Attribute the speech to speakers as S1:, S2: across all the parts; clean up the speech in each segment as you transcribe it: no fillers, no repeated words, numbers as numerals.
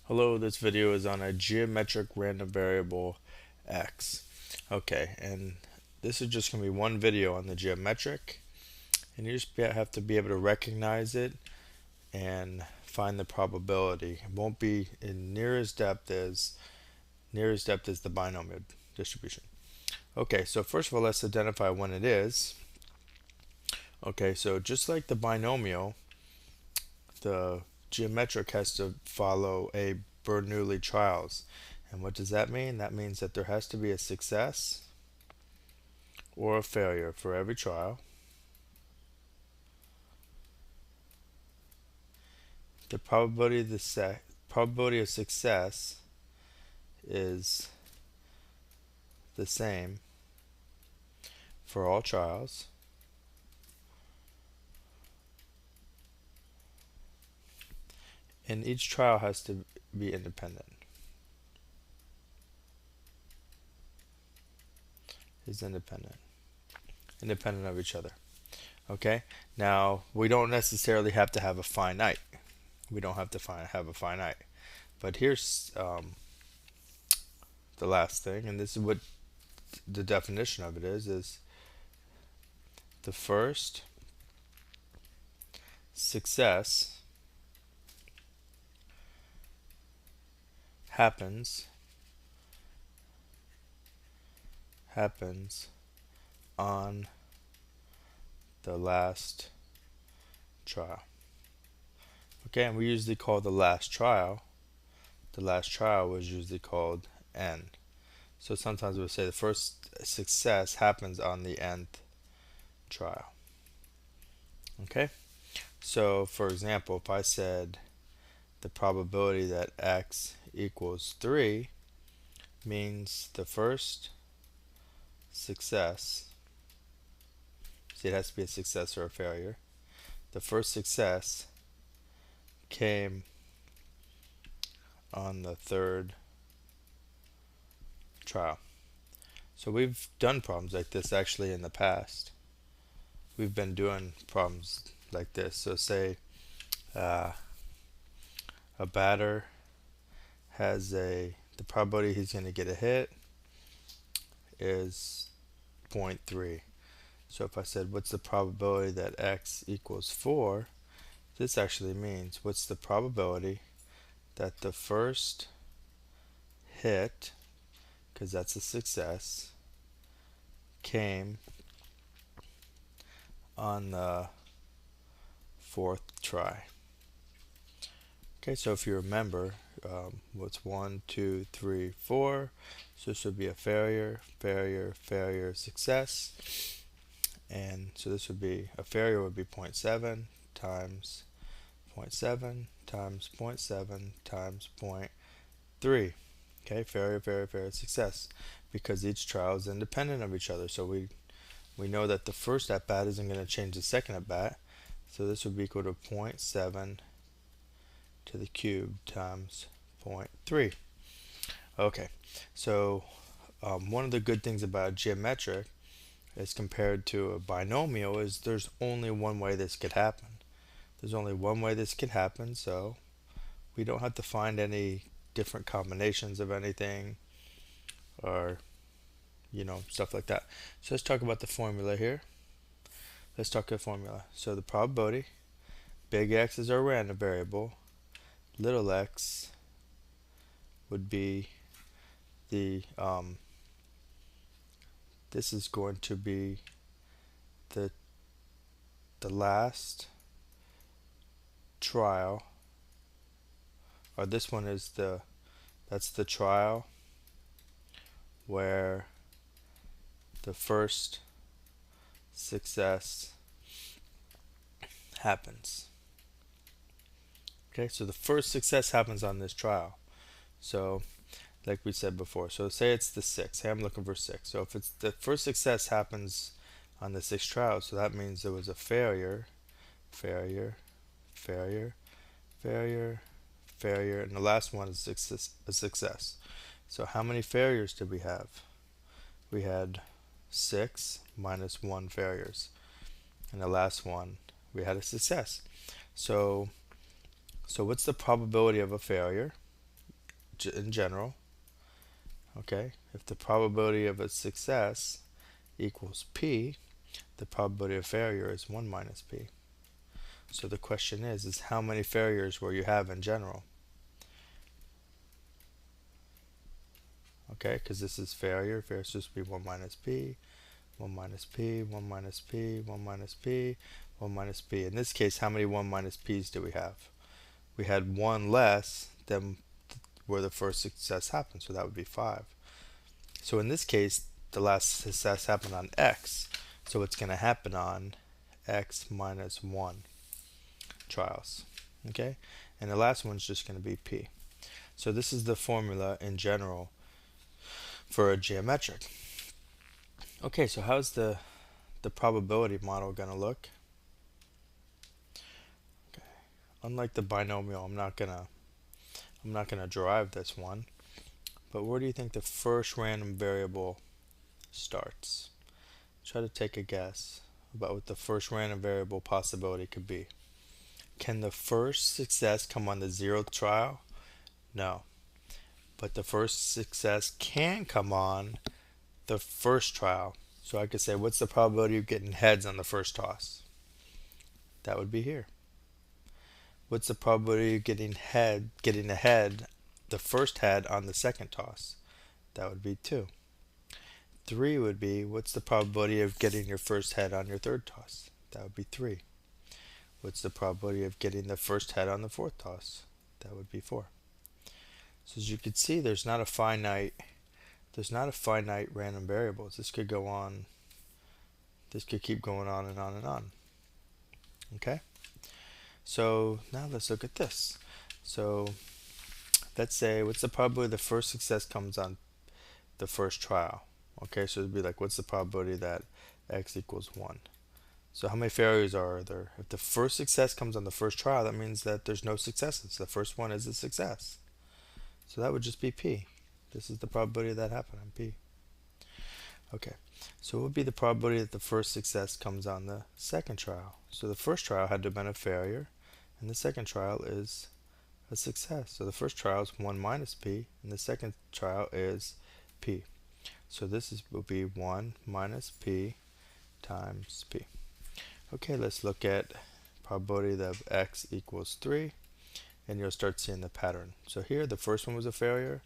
S1: Hello, this video is on a geometric random variable x. Okay, and this is just going to be one video on the geometric, and you just have to be able to recognize it and find the probability. It won't be in nearest depth as the binomial distribution. Okay, so first of all, let's identify when it is. Okay, so just like the binomial, the geometric has to follow a Bernoulli Trials. And what does that mean? That means that there has to be a success or a failure for every trial. The probability of success is the same for all trials. And each trial has to be independent. Is independent of each other. Okay, now we don't necessarily have to have a finite. We don't have to have a finite. But here's the last thing, and this is what the definition of it is the first success happens on the last trial. Okay, and we usually call the last trial was usually called n. So sometimes we'll say the first success happens on the nth trial. Okay, so for example, if I said the probability that x equals 3 means the first success, see, it has to be a success or a failure, the first success came on the third trial. So we've done problems like this actually in the past. We've been doing problems like this. So say a batter has the probability he's going to get a hit is 0.3. So if I said what's the probability that x equals 4, this actually means what's the probability that the first hit, because that's a success, came on the fourth try. Okay, so if you remember, what's 1, 2, 3, 4, so this would be a failure, success, and so this would be, a failure would be 0.7 times 0.7 times 0.7 times 0.3. Okay, failure, success, because each trial is independent of each other. So we know that the first at bat isn't going to change the second at bat. So this would be equal to 0.7 to the cube times 0.3. Okay, so one of the good things about geometric as compared to a binomial is there's only one way this could happen. There's only one way this could happen, so we don't have to find any different combinations of anything or stuff like that. So let's talk about the formula here. Let's talk the formula. So the probability, big X is our random variable, little x would be the this is going to be the last trial, or this one is that's the trial where the first success happens. Okay, so the first success happens on this trial. So like we said before, so say it's the 6. Hey, I'm looking for 6. So if it's the first success happens on the 6th trial, so that means there was a failure, and the last one is a success. So how many failures did we have? We had 6 minus 1 failures, and the last one we had a success. So what's the probability of a failure? in general, okay, if the probability of a success equals P, the probability of failure is 1 minus P. So the question is how many failures will you have in general? Okay, because this is failure. Failure is supposed to be 1 minus P, 1 minus P, 1 minus P, 1 minus P, 1 minus P. In this case, how many 1 minus P's do we have? We had one less than where the first success happened, so that would be 5. So in this case, the last success happened on X, so it's going to happen on X minus 1 trials. Okay, and the last one's just going to be P. So this is the formula in general for a geometric. Okay, so how's the probability model going to look? Okay. Unlike the binomial, I'm not gonna derive this one, but where do you think the first random variable starts? Try to take a guess about what the first random variable possibility could be. Can the first success come on the 0th trial? No. But the first success can come on the first trial. So I could say, what's the probability of getting heads on the first toss? That would be here. What's the probability of getting a head, the first head on the second toss? That would be 2. 3 would be, what's the probability of getting your first head on your third toss? That would be 3. What's the probability of getting the first head on the fourth toss? That would be 4. So as you can see, there's not a finite random variables. This could go on, this could keep going on and on and on. Okay? So now let's look at this. So let's say, what's the probability the first success comes on the first trial? Okay, so it'd be like, what's the probability that X equals 1? So how many failures are there? If the first success comes on the first trial, that means that there's no successes. The first one is a success. So that would just be P. This is the probability that happened on P. Okay, so what would be the probability that the first success comes on the second trial? So the first trial had to have been a failure, and the second trial is a success. So the first trial is 1 minus P, and the second trial is P. So this will be 1 minus P times P. Okay, let's look at probability that X equals 3, and you'll start seeing the pattern. So here, the first one was a failure,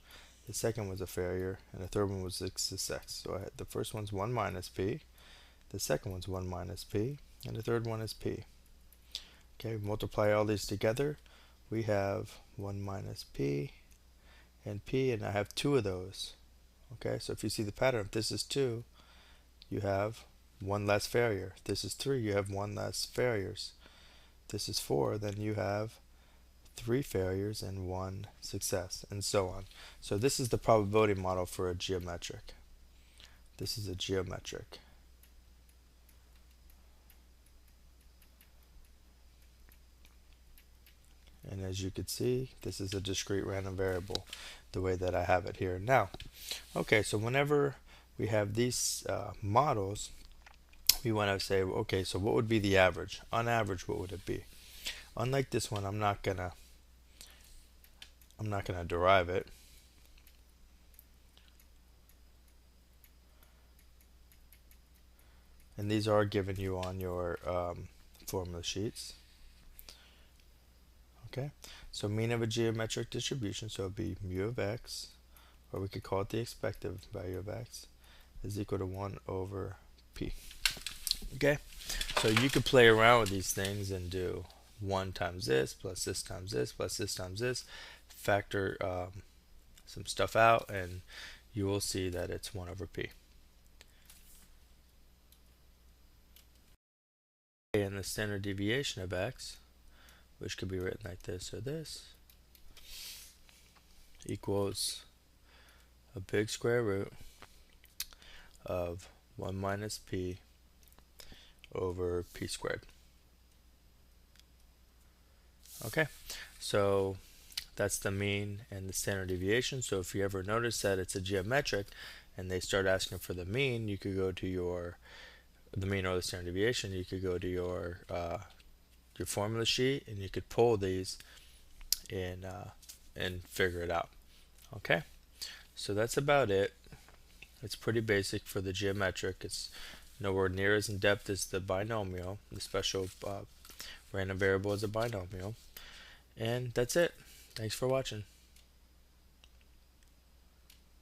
S1: the second was a failure, and the third one was a success. So the first one's 1 minus P, the second one's 1 minus P, and the third one is P. Okay, multiply all these together, we have 1 minus P and P, and I have 2 of those. Okay, so if you see the pattern, if this is 2, you have 1 less failure. If this is 3, you have 1 less failures. If this is 4, then you have 3 failures and 1 success, and so on. So this is the probability model for a geometric. This is a geometric. And as you can see, this is a discrete random variable, the way that I have it here now. Okay, so whenever we have these models, we want to say, okay, so what would be the average? On average, what would it be? Unlike this one, I'm not gonna derive it. And these are given you on your formula sheets. Okay, so mean of a geometric distribution, so it would be mu of x, or we could call it the expected value of x, is equal to 1 over p. Okay, so you could play around with these things and do 1 times this, plus this times this, plus this times this, factor some stuff out, and you will see that it's 1 over p. And the standard deviation of x, which could be written like this or this, equals a big square root of 1 minus p over p squared. Okay, so that's the mean and the standard deviation. So if you ever notice that it's a geometric and they start asking for the mean, you could go to the mean or the standard deviation, you could go to your formula sheet and you could pull these and figure it out. Okay, so that's about it. It's pretty basic for the geometric. It's nowhere near as in depth as the binomial. The special random variable is a binomial. And that's it. Thanks for watching.